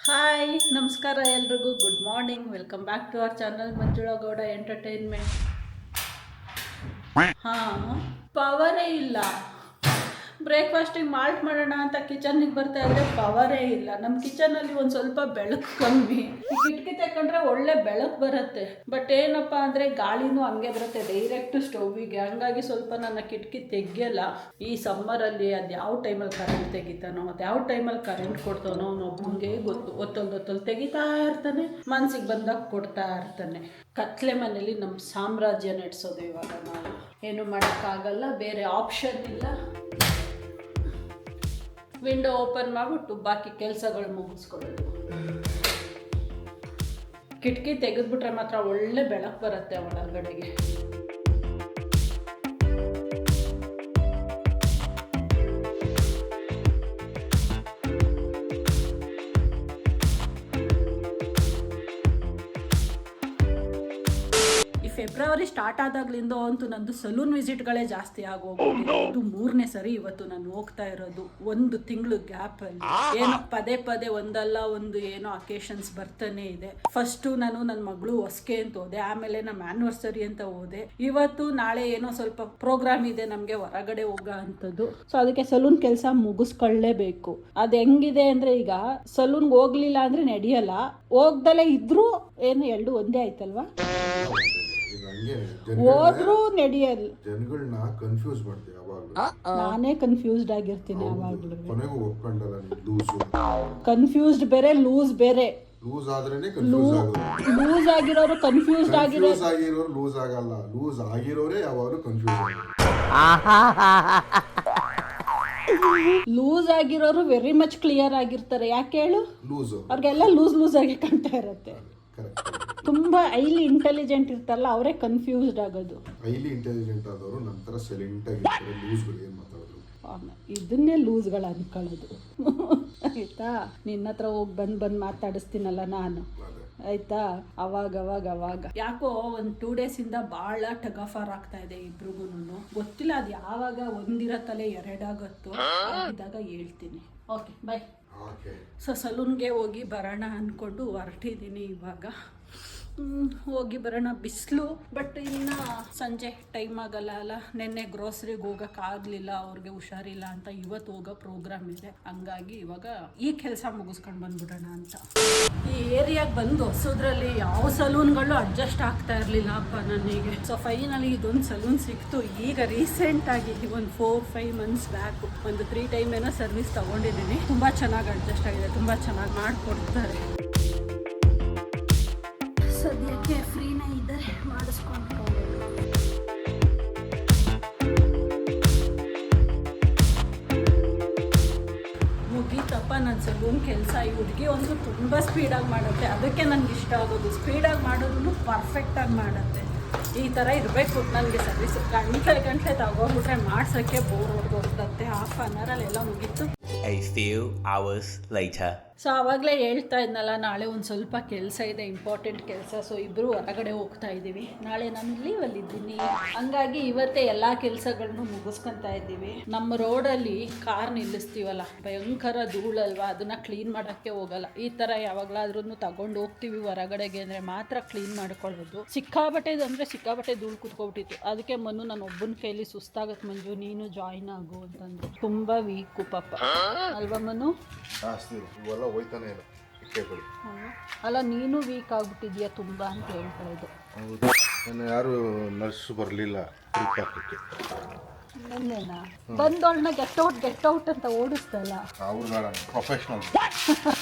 Hi ನಮಸ್ಕಾರ ಎಲ್ರಿಗೂ good morning welcome back to our channel Manjula Gowda entertainment. ಹಾಂ, ಪವರೇ ಇಲ್ಲ. ಬ್ರೇಕ್ಫಾಸ್ಟಿಗೆ ಮಾಲ್ಟ್ ಮಾಡೋಣ ಅಂತ ಕಿಚನ್ನಿಗೆ ಬರ್ತಾ ಇದ್ರೆ ಪವರೇ ಇಲ್ಲ. ನಮ್ಮ ಕಿಚನಲ್ಲಿ ಒಂದು ಸ್ವಲ್ಪ ಬೆಳಕು ಕಮ್ಮಿ. ಕಿಟಕಿ ತೆಕ್ಕೊಂಡ್ರೆ ಒಳ್ಳೆ ಬೆಳಕು ಬರುತ್ತೆ, ಬಟ್ ಏನಪ್ಪ ಅಂದರೆ ಗಾಳಿನೂ ಹಂಗೆ ಬರುತ್ತೆ ಡೈರೆಕ್ಟ್ ಸ್ಟೌವಿಗೆ. ಹಂಗಾಗಿ ಸ್ವಲ್ಪ ನನ್ನ ಕಿಟಕಿ ತೆಗಿಯಲ್ಲ. ಈ ಸಮ್ಮರಲ್ಲಿ ಅದು ಯಾವ ಟೈಮಲ್ಲಿ ಕರೆಂಟ್ ತೆಗಿತಾನೋ, ಅದು ಯಾವ ಟೈಮಲ್ಲಿ ಕರೆಂಟ್ ಕೊಡ್ತಾನೋ ಅವನೊಬ್ಬನಿಗೆ ಗೊತ್ತು. ಒತ್ತೊಂದು ತೆಗಿತಾ ಇರ್ತಾನೆ, ಮನ್ಸಿಗೆ ಬಂದಾಗ ಕೊಡ್ತಾ ಇರ್ತಾನೆ. ಕತ್ಲೆ ಮನೇಲಿ ನಮ್ಮ ಸಾಮ್ರಾಜ್ಯ ನಡೆಸೋದು ಇವಾಗ ನಾವು. ಏನು ಮಾಡೋಕ್ಕಾಗಲ್ಲ, ಬೇರೆ ಆಪ್ಷನ್ ಇಲ್ಲ. ವಿಂಡೋ ಓಪನ್ ಮಾಡಿಬಿಟ್ಟು ಬಾಕಿ ಕೆಲಸಗಳು ಮುಗಿಸ್ಕೊಳ್ಳೋದು. ಕಿಟಕಿ ತೆಗೆದ್ಬಿಟ್ರೆ ಮಾತ್ರ ಒಳ್ಳೆ ಬೆಳಕು ಬರುತ್ತೆ ಒಳಗಡೆಗೆ. ಫೆಬ್ರವರಿ ಸ್ಟಾರ್ಟ್ ಆದಾಗ್ಲಿಂದ ಅಂತೂ ನಂದು ಸಲೂನ್ ವಿಸಿಟ್ಗಳೇ ಜಾಸ್ತಿ ಆಗೋಗ್ಬಿಟ್ಟಿದೆ. ಇದು 3ನೇ ಸರಿ ಇವತ್ತು ನಾನು ಹೋಗ್ತಾ ಇರೋದು, 1 ತಿಂಗಳು ಗ್ಯಾಪಲ್ಲಿ. ಏನೋ ಪದೇ ಒಂದಲ್ಲ ಒಂದು ಏನೋ ಅಕೇಶನ್ಸ್ ಬರ್ತಾನೆ ಇದೆ. ಫಸ್ಟು ನಾನು ನನ್ನ ಮಗಳು ಹೊಸ್ಕೆ ಅಂತ ಹೋದೆ, ಆಮೇಲೆ ನಮ್ಮ ಆ್ಯನಿವರ್ಸರಿ ಅಂತ ಹೋದೆ. ಇವತ್ತು ನಾಳೆ ಏನೋ ಸ್ವಲ್ಪ ಪ್ರೋಗ್ರಾಮ್ ಇದೆ ನಮಗೆ ಹೊರಗಡೆ ಹೋಗೋ ಅಂಥದ್ದು. ಸೊ ಅದಕ್ಕೆ ಸಲೂನ್ ಕೆಲಸ ಮುಗಿಸ್ಕೊಳ್ಳೇಬೇಕು. ಅದು ಹೆಂಗಿದೆ ಅಂದರೆ, ಈಗ ಸಲೂನ್ಗೆ ಹೋಗ್ಲಿಲ್ಲ ಅಂದರೆ ನಡೆಯಲ್ಲ, ಹೋಗ್ದಲೇ ಇದ್ರೂ ಏನು ಎರಡು ಒಂದೇ ಆಯ್ತಲ್ವಾ, ಹೋದ್ರೂ ನಡೆಯಲ್ಲ. ಜನಗಳನ್ನ ಕನ್ಫ್ಯೂಸ್ ಮಾಡ್ತೀವಿ ಯಾವಾಗಲೂ. ನಾನೇ ಕನ್ಫ್ಯೂಸ್ಡ್ ಆಗಿರ್ತೀನಿ ಯಾವಾಗಲೂ. ಕೊನೆಗೂ ಒಪ್ಕೊಂಡಲ್ಲ, ಲೂಸ್ ಕನ್ಫ್ಯೂಸ್ಡ್ ಬೇರೆ, ಲೂಸ್ ಬೇರೆ. ಲೂಸ್ ಆದ್ರೇನೆ ಕನ್ಫ್ಯೂಸ್ ಆಗೋದು. ಲೂಸ್ ಆಗಿರೋರು ಕನ್ಫ್ಯೂಸ್ಡ್ ಆಗಿರೋರು ಲೂಸ್ ಆಗಲ್ಲ, ಲೂಸ್ ಆಗಿರೋರೇ ಯಾವಾಗಲೂ ಕನ್ಫ್ಯೂಸ್ ಲೂಸ್ ಆಗಿರೋರು ವೆರಿ ಮಚ್ ಕ್ಲಿಯರ್ ಆಗಿರ್ತಾರೆ. ಯಾಕೆ ಹೇಳು? ಲೂಸ್ ಅವ್ರಿಗೆಲ್ಲ ಲೂಸ್ ಆಗಿ ಕಾಣ್ತಾ ಇರುತ್ತೆ. ತುಂಬಾ ಹೈಲಿ ಇಂಟೆಲಿಜೆಂಟ್ ಇರ್ತಾರಲ್ಲ, ಅವರೇ ಕನ್ಫ್ಯೂಸ್ಡ್ ಆಗೋದು. ಹೈಲಿ ಇಂಟೆಲಿಜೆಂಟ್ ಆದವರು ನಂತರ ಸೈಲೆಂಟ್ ಆಗಿರ್ತಾರೆ. ಲೂಸ್ಗಳು ಏನು ಮಾತಾಡೋದು, ಇದನ್ನೇ ಲೂಸ್ಗಳು ಅನ್ಕೊಳ್ಳೋದು. ಆಯ್ತಾ, ನಿನ್ನ ಹತ್ರ ಹೋಗಿ ಬಂದು ಮಾತಾಡಿಸ್ತೀನಲ್ಲ ನಾನು, ಆಯ್ತಾ, ಅವಾಗ ಯಾಕೋ ಒಂದು 2 ಡೇಸಿಂದ ಭಾಳ ಟಗಫಾರ್ ಆಗ್ತಾ ಇದೆ ಇಬ್ರಿಗೂ. ಗೊತ್ತಿಲ್ಲ ಅದು ಯಾವಾಗ ಒಂದಿರತ್ತಲೆ 2 ಆಗುತ್ತೋ, ಇದ್ದಾಗ ಹೇಳ್ತೀನಿ. ಓಕೆ, ಬಾಯ್. ಸೊ ಸಲೂನ್ಗೆ ಹೋಗಿ ಬರೋಣ ಅಂದ್ಕೊಂಡು ಹೊರಟಿದ್ದೀನಿ ಇವಾಗ. ಹೋಗಿ ಬರೋಣ. ಬಿಸಿಲು, ಬಟ್ ಇನ್ನು ಸಂಜೆ ಟೈಮ್ ಆಗಲ್ಲ ಅಲ್ಲ. ನೆನ್ನೆ ಗ್ರೋಸರಿಗೆ ಹೋಗೋಕ್ಕಾಗಲಿಲ್ಲ, ಅವ್ರಿಗೆ ಹುಷಾರಿಲ್ಲ ಅಂತ. ಇವತ್ತು ಹೋಗೋ ಪ್ರೋಗ್ರಾಮ್ ಇದೆ, ಹಂಗಾಗಿ ಇವಾಗ ಈ ಕೆಲಸ ಮುಗಿಸ್ಕೊಂಡು ಬಂದ್ಬಿಡೋಣ ಅಂತ. ಈ ಏರಿಯಾಗೆ ಬಂದು ಹೊಸದ್ರಲ್ಲಿ ಯಾವ ಸಲೂನ್ಗಳು ಅಡ್ಜಸ್ಟ್ ಆಗ್ತಾ ಇರಲಿಲ್ಲ ಅಪ್ಪ ನನಗೆ. ಸೊ ಫೈನಲಿ ಇದೊಂದು ಸಲೂನ್ ಸಿಕ್ತು. ಈಗ ರೀಸೆಂಟಾಗಿ ಒಂದು 4-5 ಮಂತ್ಸ್ ಬ್ಯಾಕ್ ಒಂದು 3 ಟೈಮ್ ಏನೋ ಸರ್ವಿಸ್ ತೊಗೊಂಡಿದ್ದೀನಿ. ತುಂಬ ಚೆನ್ನಾಗಿ ಅಡ್ಜಸ್ಟ್ ಆಗಿದೆ, ತುಂಬ ಚೆನ್ನಾಗಿ ಮಾಡಿಕೊಡ್ತಾರೆ. ಸದ್ಯಕ್ಕೆ ಫ್ರೀನೇ ಇದ್ದಾರೆ, ಮಾಡಿಸ್ಕೊಂಡು ಮುಗೀತಪ್ಪ ನನ್ನ ಸಲೂನ್ ಕೆಲಸ. ಈ ಹುಡುಗಿ ಒಂದು ತುಂಬ ಸ್ಪೀಡಾಗಿ ಮಾಡುತ್ತೆ, ಅದಕ್ಕೆ ನನಗೆ ಇಷ್ಟ ಆಗೋದು. ಸ್ಪೀಡಾಗಿ ಮಾಡೋದನ್ನು ಪರ್ಫೆಕ್ಟಾಗಿ ಮಾಡುತ್ತೆ. ಈ ಥರ ಇರಬೇಕು ನನಗೆ ಸರ್ವಿಸ್. ಗಂಟೆ ತಗೋಬಿಟ್ರೆ ಮಾಡ್ಸೋಕ್ಕೆ ಬೋರ್ ಹೊಡೆದೋಗ್ತತ್ತೆ. 1/2 ಅವರಲ್ಲಿ ಎಲ್ಲ ಮುಗೀತು. A few hours later. So ಆವಾಗಲೇ ಹೇಳ್ತಾ ಇದ್ನಲ್ಲ, ನಾಳೆ ಒಂದು ಸ್ವಲ್ಪ ಕೆಲಸ ಇದೆ, ಇಂಪಾರ್ಟೆಂಟ್ ಕೆಲಸ. ಸೊ ಇಬ್ಬರು ಹೊರಗಡೆ ಹೋಗ್ತಾ ಇದ್ದೀವಿ. ನಾಳೆ ನಾನು ಲೀವಲ್ಲಿದ್ದೀನಿ, ಹಂಗಾಗಿ ಇವತ್ತೇ ಎಲ್ಲ ಕೆಲಸಗಳನ್ನು ಮುಗಿಸ್ಕೊತಾ ಇದ್ದೀವಿ. ನಮ್ಮ ರೋಡಲ್ಲಿ ಕಾರ್ ನಿಲ್ಲಿಸ್ತೀವಲ್ಲ, ಭಯಂಕರ ಧೂಳಲ್ವಾ, ಅದನ್ನು ಕ್ಲೀನ್ ಮಾಡೋಕ್ಕೆ ಹೋಗಲ್ಲ. ಈ ಥರ ಯಾವಾಗಲಾದ್ರೂ ತಗೊಂಡು ಹೋಗ್ತೀವಿ ಹೊರಗಡೆಗೆ ಅಂದರೆ ಮಾತ್ರ ಕ್ಲೀನ್ ಮಾಡ್ಕೊಳ್ಳೋದು. ಸಿಕ್ಕಾಬಟ್ಟೆ ಧೂಳು ಕೂತ್ಕೊಬಿಟ್ಟಿತ್ತು. ಅದಕ್ಕೆ ನಾನು ಒಬ್ಬನ ಕೈಲಿ ಸುಸ್ತಾಗತ್ತೆ, ಮಂಜು ನೀನು ಜಾಯಿನ್ ಆಗು ಅಂತಂದು. ತುಂಬ ವೀಕು ಪಾಪ ಅಲ್ವಾ ಮನು? ಹೋಯ್ತಾನೆ ಇಲ್ಲ. ಅಲ್ಲ, ನೀನು ವೀಕ್ ಆಗ್ಬಿಟ್ಟಿದ್ಯಾ ತುಂಬ ಅಂತ ಹೇಳ್ಕೊಳ್ಳೋದು. ಹೌದು, ಯಾರು ನರ್ಸ್ ಬರಲಿಲ್ಲ ನನ್ನೇನಾ ಬಂದವಳನ್ನ ಗೆಟ್ ಔಟ್ ಅಂತ ಓಡಿಸ್ತಲ್ಲ. Professional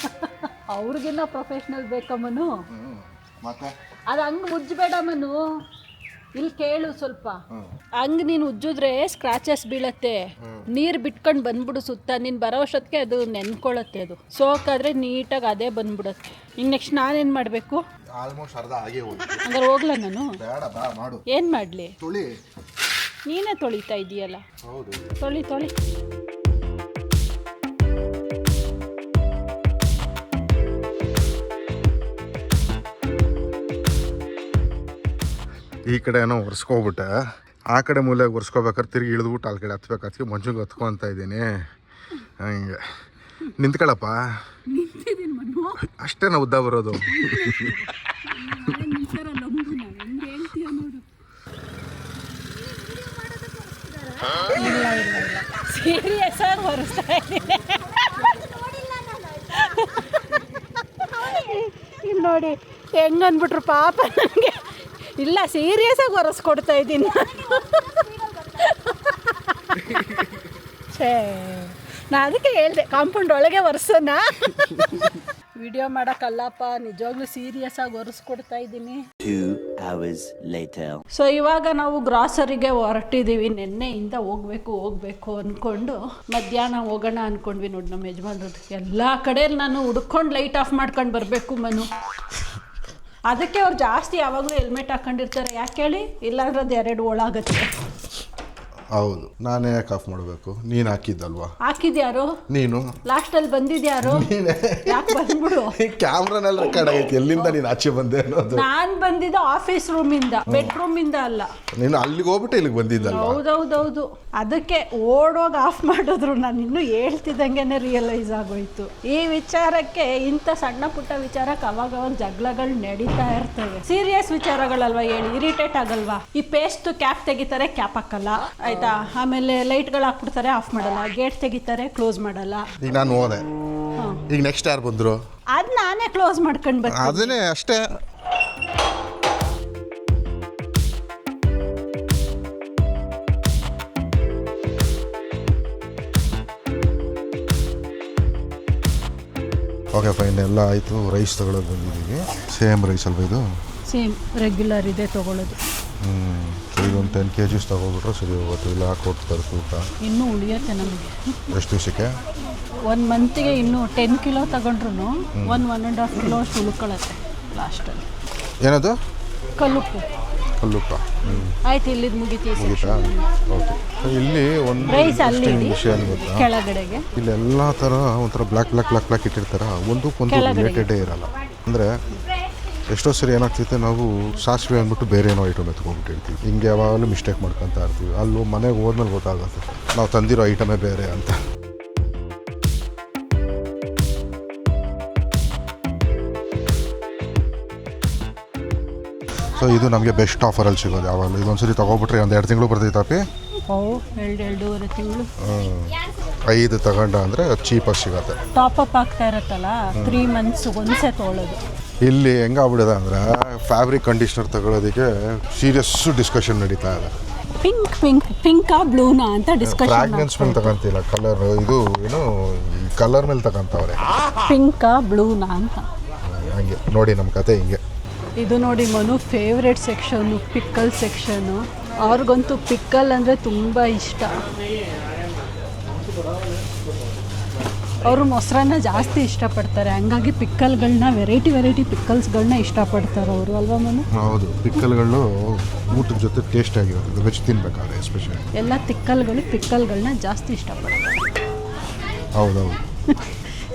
ಅವ್ರಿಗಿನ್ನ professional ಬೇಕಮ್ಮನು. ಮತ್ತೆ ಅದು ಹಂಗೆ ಉಜ್ಜಬೇಡ ಮನು, ಇಲ್ಲಿ ಕೇಳು ಸ್ವಲ್ಪ. ಹಂಗೆ ನೀನು ಉಜ್ಜಿದ್ರೆ ಸ್ಕ್ರಾಚಸ್ ಬೀಳತ್ತೆ. ನೀರು ಬಿಟ್ಕೊಂಡು ಬಂದ್ಬಿಡು ಸುತ್ತ. ನೀನು ಬರೋ ಅಷ್ಟೊತ್ತಿಗೆ ಅದು ನೆನ್ಕೊಳ್ಳುತ್ತೆ. ಅದು ಸೋಕಾದ್ರೆ ನೀಟಾಗಿ ಅದೇ ಬಂದ್ಬಿಡುತ್ತೆ. ಈಗ ನೆಕ್ಸ್ಟ್ ನಾನೇನು ಮಾಡಬೇಕು? ಆಲ್ಮೋಸ್ಟ್ ಅರ್ಧ ಆಗೇ ಹೋಯ್ತು. ಹಂಗಾರೆ ಹೋಗ್ಲಾ ನಾನು? ಬೇಡ, ಬಾ ಮಾಡು. ಏನು ಮಾಡಲಿ? ತೊಳಿ. ನೀನೇ ತೊಳಿತಾ ಇದೀಯಲ್ಲ. ಹೌದು, ತೊಳಿ. ಈ ಕಡೆ ಏನೋ ಒರೆಸ್ಕೊಬಿಟ್ಟೆ, ಆ ಕಡೆ ಮೂಲೆಗೆ ಒರೆಸ್ಕೋಬೇಕಾದ್ರೆ ತಿರುಗಿ ಇಳಿದ್ಬಿಟ್ಟು ಅಲ್ಲಿ ಕಡೆ ಹತ್ಬೇಕು. ಅದಕ್ಕೆ ಮಂಜುಗೆ ಹತ್ಕೊತ ಇದ್ದೀನಿ. ಹಂಗೆ ನಿಂತ್ಕೊಳ್ಳಪ್ಪ. ನಿಂತಿದ್ದೀನಿ ಅಷ್ಟೇ ನಾವು ಉದ್ದ ಬರೋದು. ಹೇಳ್ತೀಯ ನೋಡು. ಇಲ್ಲ ಸೀರಿಯಸ್ ಆಗಿ ಹೊರಿಸ್ತಾ ಇದ್ದೀನಿ. ಇಲ್ಲಿ ನೋಡಿ ಹೆಂಗನ್ಬಿಟ್ರು ಪಾಪ ನನಗೆ. ಇಲ್ಲ ಸೀರಿಯಸ್ ಆಗಿ ಹೊರಿಸ್ಕೊಡ್ತಾ ಇದ್ದೀನಿ. ಛೇ ನಾ ಅದಕ್ಕೆ ಹೇಳಿದೆ ಕಾಂಪೌಂಡ್ ಒಳಗೆ ಒರೆಸೋಣ. ವಿಡಿಯೋ ಮಾಡೋಕ್ಕಲ್ಲಪ್ಪ, ನಿಜವಾಗ್ಲೂ ಸೀರಿಯಸ್ ಆಗಿ ಒರೆಸ್ಕೊಡ್ತಾ ಇದ್ದೀನಿ. 2 hours later. ಸೊ ಇವಾಗ ನಾವು ಗ್ರಾಸರಿಗೆ ಹೊರಟಿದ್ದೀವಿ. ನಿನ್ನೆಯಿಂದ ಹೋಗ್ಬೇಕು ಅಂದ್ಕೊಂಡು ಮಧ್ಯಾಹ್ನ ಹೋಗೋಣ ಅಂದ್ಕೊಂಡ್ವಿ. ನೋಡಿ ನಮ್ಮ ಯಜಮಾನ್ರದ್ದು ಎಲ್ಲ ಕಡೆ ನಾನು ಹುಡ್ಕೊಂಡು ಲೈಟ್ ಆಫ್ ಮಾಡ್ಕೊಂಡು ಬರಬೇಕು ಮನು. ಅದಕ್ಕೆ ಅವ್ರು ಜಾಸ್ತಿ ಯಾವಾಗಲೂ ಹೆಲ್ಮೆಟ್ ಹಾಕೊಂಡಿರ್ತಾರೆ. ಯಾಕೆ ಹೇಳಿ, ಇಲ್ಲಾಂದ್ರೆ ಅದು 2 ಓಳಾಗುತ್ತೆ. ಹೌದು, ನಾನೇ ಯಾಕೆ ಆಫ್ ಮಾಡಬೇಕು? ನೀನು ಹಾಕಿದ್ದಲ್ವಾ? ಹಾಕಿದ್ಯಾರು? ನೀನು ಲಾಸ್ಟಲ್ಲಿ ಬಂದಿದ್ಯಾರು? ಯಾಕೆ ಬಂದ್ಬಿಡು. ಕ್ಯಾಮ್ರಾನಲ್ಲಿ ರೆಕಾರ್ಡ್ ಆಗೈತಿ. ಎಲ್ಲಿಂದ ನೀನು ಆಚೆ ಬಂದೆ ಅನ್ನೋದು? ನಾನು ಬಂದಿದ್ದು ಆಫೀಸ್ ರೂಮಿಂದ, ಬೆಡ್ರೂಮಿಂದ ಅಲ್ಲ. ನೀನು ಅಲ್ಲಿಗೆ ಹೋಗ್ಬಿಟ್ಟು ಇಲ್ಲಿಗೆ ಬಂದಿದ್ದಲ್ಲ? ಹೌದೌದೌದು. ಅದಕ್ಕೆ ಓಡೋಗಿ ಆಫ್ ಮಾಡಿದ್ರು. ನಾನು ಇನ್ನೂ ಹೇಳ್ತಿದ್ದಂಗೆ ರಿಯಲೈಸ್ ಆಗೋಯ್ತು. ಈ ವಿಚಾರಕ್ಕೆ, ಇಂಥ ಸಣ್ಣ ಪುಟ್ಟ ವಿಚಾರಕ್ಕೆ ಅವಾಗ ಜಗಳಗಳು ನಡೀತಾ ಇರ್ತವೆ. ಸೀರಿಯಸ್ ವಿಚಾರಗಳಲ್ವಾ ಹೇಳಿ, ಇರಿಟೇಟ್ ಆಗಲ್ವಾ? ಈ ಪೇಸ್ಟ್ ಕ್ಯಾಪ್ ತೆಗಿತಾರೆ, ಕ್ಯಾಪ್ ಹಾಕಲ್ಲ ಆಯ್ತಾ. ಆಮೇಲೆ ಲೈಟ್ಗಳು ಹಾಕ್ಬಿಡ್ತಾರೆ, ಆಫ್ ಮಾಡಲ್ಲ. ಗೇಟ್ ತೆಗಿತಾರೆ, ಕ್ಲೋಸ್ ಮಾಡಲ್ಲ. ಈಗ ನಾನು ಹೋದೆ, ಈಗ ನೆಕ್ಸ್ಟ್ ಯಾರು ಬಂದರು? ಅದು ನಾನೇ ಕ್ಲೋಸ್ ಮಾಡ್ಕೊಂಡು ಬರ್ತೀನಿ. ಅದನ್ನೇ ಅಷ್ಟೇ. ಓಕೆ ಫೈನ್, ಎಲ್ಲ ಆಯಿತು. ರೈಸ್ ತಗೊಳ್ಳೋದು ಬಂದಿದ್ದೀವಿ. ಸೇಮ್ ರೈಸ್ ಅಲ್ವಾ ಇದು? ಸೇಮ್ ರೆಗ್ಯುಲರ್ ಇದೆ ತಗೊಳ್ಳೋದು. ಇದೊಂದು 10 kg ತಗೊಬಿಟ್ರೆ ಸರಿ ಹೋಗುತ್ತೆ. ಇಲ್ಲ ಹಾಕೊಡ್ತಾರೆ ತೂಕ. ಇನ್ನೂ ಉಳಿಯುತ್ತೆ ನಮಗೆ. ಎಷ್ಟು ದಿವಸಕ್ಕೆ? 1 ಮಂತಿಗೆ ಇನ್ನೂ 10 ಕಿಲೋ ತಗೊಂಡ್ರು 1.5 ಕಿಲೋ ಅಷ್ಟು ಉಳ್ಕೊಳ್ಳುತ್ತೆ ಲಾಸ್ಟಲ್ಲಿ. ಏನದು? ಕಲ್ಲುಪ್ಪು. ಆಯ್ತು, ಇಲ್ಲಿದ್ದು ಮುಗಿತಾ? ಓಕೆ. ಇಲ್ಲಿ ಒಂದು ರೈಸ್ ಅಲ್ಲಿ ವಿಷಯ ಗೊತ್ತಾ? ಕೆಳಗಡೆಗೆ ಇಲ್ಲೆಲ್ಲ ಥರ ಒಂಥರ ಬ್ಲ್ಯಾಕ್ ಇಟ್ಟಿರ್ತಾರೆ. ಒಂದಕ್ಕೊಂದು ರಿಲೇಟೆಡೇ ಇರಲ್ಲ. ಅಂದರೆ ಎಷ್ಟೋ ಸರಿ ಏನಾಗ್ತೈತೆ, ನಾವು ಸಾಸಿವೆ ಅಂದ್ಬಿಟ್ಟು ಬೇರೆ ಏನೋ ಐಟಮ್ ಎತ್ಕೊಂಡ್ಬಿಟ್ಟಿರ್ತೀವಿ. ಹಿಂಗೆ ಯಾವಾಗಲೂ ಮಿಸ್ಟೇಕ್ ಮಾಡ್ಕೊತಾ ಇರ್ತೀವಿ. ಅಲ್ಲಿ ಮನೆಗೆ ಹೋದ್ಮೇಲೆ ಗೊತ್ತಾಗುತ್ತೆ ನಾವು ತಂದಿರೋ ಐಟಮೇ ಬೇರೆ ಅಂತ. ಸೊ ಇದು ನಮಗೆ ಬೆಸ್ಟ್ ಆಫರಲ್ಲಿ ಸಿಗೋದು ಯಾವಾಗಲೂ. ಇದೊಂದ್ಸರಿ ತೊಗೊಬಿಟ್ರೆ 1-2 ತಿಂಗಳು ಬರ್ತೈತೆ. 2.5 ತಿಂಗಳು 5 ತಗೊಂಡ ಅಂದರೆ ಚೀಪಾಗಿ ಸಿಗುತ್ತೆ. ಟಾಪಪ್ ಆಗ್ತಾ ಇರುತ್ತಲ್ಲ, 3 ಮಂತ್ಸ್ ಒಂದ್ಸೆ ತೊಗೊಳ್ಳೋದು. ಇಲ್ಲಿ ಹೆಂಗಾಗ್ಬಿಡಿದೆ ಅಂದರೆ ಫ್ಯಾಬ್ರಿಕ್ ಕಂಡೀಷ್ನರ್ ತಗೊಳ್ಳೋದಕ್ಕೆ ಸೀರಿಯಸ್ ಡಿಸ್ಕಷನ್ ನಡೀತಾ ಇದೆ. ಪಿಂಕಾ ಬ್ಲೂನಾ ಅಂತ ಡಿಸ್ಕಷನ್. ಫ್ರಾಗ್ರೆನ್ಸ್ ಮೇಲೆ ತಗೊಂತಿಲ್ಲ, ಕಲರ್ ಇದು ಏನು ಕಲರ್ ಮೇಲೆ ತಗೊಂತವ್ರೆ. ಪಿಂಕಾ ಬ್ಲೂನಾ ಅಂತ. ಹಂಗೆ ನೋಡಿ ನಮ್ಮ ಕತೆ ಹಿಂಗೆ. ಇದು ನೋಡಿ Manu favourite section, pickle section. ಅವ್ರಿಗಂತೂ ಪಿಕ್ಕಲ್ ಅಂದರೆ ತುಂಬ ಇಷ್ಟ. ಅವರು ಮೊಸರನ್ನ ಜಾಸ್ತಿ ಇಷ್ಟಪಡ್ತಾರೆ, ಹಂಗಾಗಿ ಪಿಕ್ಕಲ್ಗಳನ್ನ ವೆರೈಟಿ ಪಿಕ್ಕಲ್ಸ್ಗಳನ್ನ ಇಷ್ಟಪಡ್ತಾರೆ ಅವರು, ಅಲ್ವಾ ಮನು? ಹೌದು, ಪಿಕ್ಕಲ್ಗಳು ಊಟದ ಜೊತೆ ಟೇಸ್ಟ್ ಆಗಿರುತ್ತೆ, ವೆಜ್ ತಿನ್ಬೇಕಾದ್ರೆ ಎಸ್ಪೆಷಲಿ. ಎಲ್ಲ ಪಿಕ್ಕಲ್ಗಳನ್ನ ಜಾಸ್ತಿ ಇಷ್ಟಪಡ್ತಾರೆ. ಹೌದೌದು.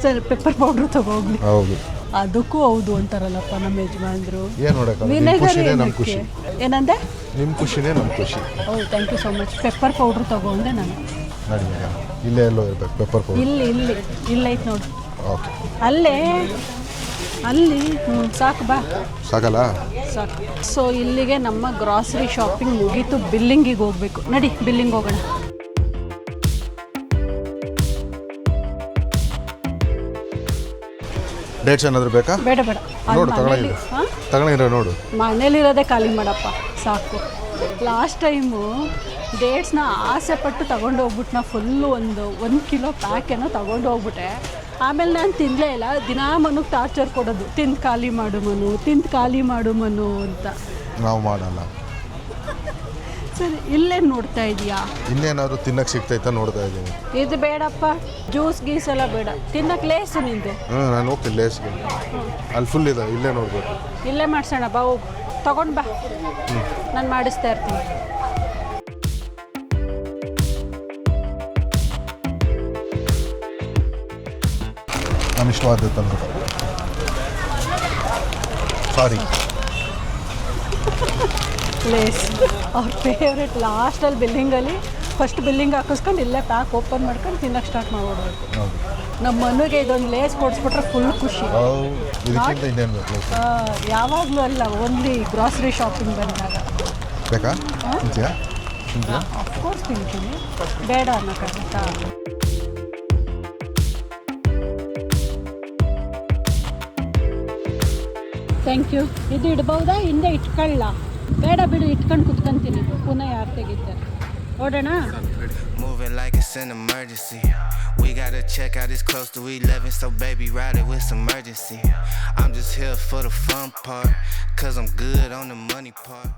ಸರ್ ಪೆಪ್ಪರ್ ಪೌಡ್ರು ತಗೋಗ್ಲಿ. ಹೌದು, ಅದಕ್ಕೂ ಹೌದು ಅಂತಾರಲ್ಲಪ್ಪ ನಮ್ಮ ಯಜಮಾನ್ರು. ಏನು ನೋಡೋಕೆ ನಮ್ಮ ಖುಷಿ. ಏನಂದೆ? ನಿಮ್ಮ ಖುಷಿನೇ ನಮ್ಮ ಖುಷಿ. ಹೌದು, thank you so much. Pepper powder ತಗೊಂಡೆ ನಾನು. ನೋಡಿ ಇಲ್ಲೇ ಎಲ್ಲೋ ಇರ್ಬೇಕು ಪೆಪ್ಪರ್ ಪೌಡರ್. ಇಲ್ಲೈತೆ ನೋಡಿ. ಓಕೆ, ಅಲ್ಲಿ ಸಾಕು, ಬಾ. ಸಾಕಲ್ಲ? ಸಾಕು. ಸೊ ಇಲ್ಲಿಗೆ ನಮ್ಮ ಗ್ರಾಸರಿ ಶಾಪಿಂಗ್ ಮುಗೀತು. ಬಿಲ್ಲಿಂಗಿಗೆ ಹೋಗ್ಬೇಕು. ನಡಿ ಬಿಲ್ಲಿಂಗ್ ಹೋಗೋಣ. ಡೇಟ್ಸ್ ಏನಾದರೂ ಬೇಕಾ? ಬೇಡ ನೋಡು, ತಗೊಂಡಿರೋ ನೋಡು. ಮನೇಲಿರೋದೇ ಖಾಲಿ ಮಾಡಪ್ಪ, ಸಾಕು. ಲಾಸ್ಟ್ ಟೈಮು ಡೇಟ್ಸ್ನ ಆಸೆ ಪಟ್ಟು ತಗೊಂಡು ಹೋಗ್ಬಿಟ್ಟು ಫುಲ್ಲು 1 ಕಿಲೋ ಪ್ಯಾಕ್ ಏನೋ ತಗೊಂಡು ಹೋಗ್ಬಿಟ್ಟೆ. ಆಮೇಲೆ ನಾನು ತಿನ್ನಲೇ ಇಲ್ಲ. ದಿನಾ ಮನುಗೆ ಟಾರ್ಚರ್ ಕೊಡೋದು, ತಿಂದು ಖಾಲಿ ಮಾಡು ಮನು ಅಂತ. ನಾವು ಮಾಡಲ್ಲ. ಸರಿ, ಇಲ್ಲೇನು ನೋಡ್ತಾ ಇದೀಯಾ? ಇನ್ನೇನಾದ್ರು ತಿನ್ನಕ್ಕೆ ಸಿಗ್ತೈತಾ ನೋಡ್ತಾ ಇದ್ದೀನಿ. ಇದು ಬೇಡಪ್ಪ, ಜ್ಯೂಸ್ ಗೀಸ್ ಎಲ್ಲ ಬೇಡ. ತಿನ್ನಕ್ಕೆ ಲೇಸು ನಿಂದು. ನಾನು ಹೋಗ್ತೀನಿ ಲೇಸ್ಗೆ. ಅಲ್ಲಿ ಫುಲ್ ಇದೆ, ಇಲ್ಲೇ ನೋಡಬೇಕು. ಇಲ್ಲೇ ಮಾಡ್ಸೋಣ, ಬಾ ಹೋಗು, ತಗೊಂಡು ಬಾ. ನಾನು ಮಾಡಿಸ್ತಾ ಇರ್ತೀನಿ. ನಾನು ಇಷ್ಟವಾದ ತಂದ್ಬಿಟ್ಟು ಸಾರಿ ಲೇಸ್ ಅವ್ರ ಫೇವ್ರೆಟ್. ಲಾಸ್ಟಲ್ಲಿ ಬಿಲ್ಲಿಂಗಲ್ಲಿ ಫಸ್ಟ್ ಬಿಲ್ಲಿಂಗ್ ಹಾಕಿಸ್ಕೊಂಡು ಇಲ್ಲೇ ಪ್ಯಾಕ್ ಓಪನ್ ಮಾಡ್ಕೊಂಡು ತಿನ್ನಕ್ಕೆ ಸ್ಟಾರ್ಟ್ ಮಾಡ್ಬಿಡ್ಬೇಕು. ಹೌದು. ನಮ್ಮ ಮನೆಗೆ ಇದೊಂದು ಲೇಸ್ ಕೊಡಿಸ್ಬಿಟ್ರೆ ಫುಲ್ ಖುಷಿ. ಇದಕ್ಕಿಂತ ಇನ್ನೇನು ಬೇಕು? ಯಾವಾಗಲೂ ಅಲ್ಲ, ಓನ್ಲಿ ಗ್ರಾಸರಿ ಶಾಪಿಂಗ್ ಬಂದಾಗ. ಬೇಕಾ? ತಿಂತೀಯಾ? ಅಫ್ಕೋರ್ಸ್ ತಿಂತೀನಿ, ಬೇಡ ಅನ್ನೋಕ್ಕಾಗುತ್ತಾ? Thank you. ಇದು ಇಡ್ಬೋದಾ? ಹಿಂದೆ ಇಟ್ಕೊಳ್ಳ? ಬೇಡ ಬಿಡು, ಇಟ್ಕೊಂಡು ಕುತ್ಕೊಂತೀನಿ, ಪುನಃ ಯಾರು ತೆಗಿತಾರೆ. ಓಡೋಣ. Moving like it's an emergency. We gotta check out, it's close to 11, so baby ride it with some urgency. I'm just here for the fun part, cause I'm good on the money part.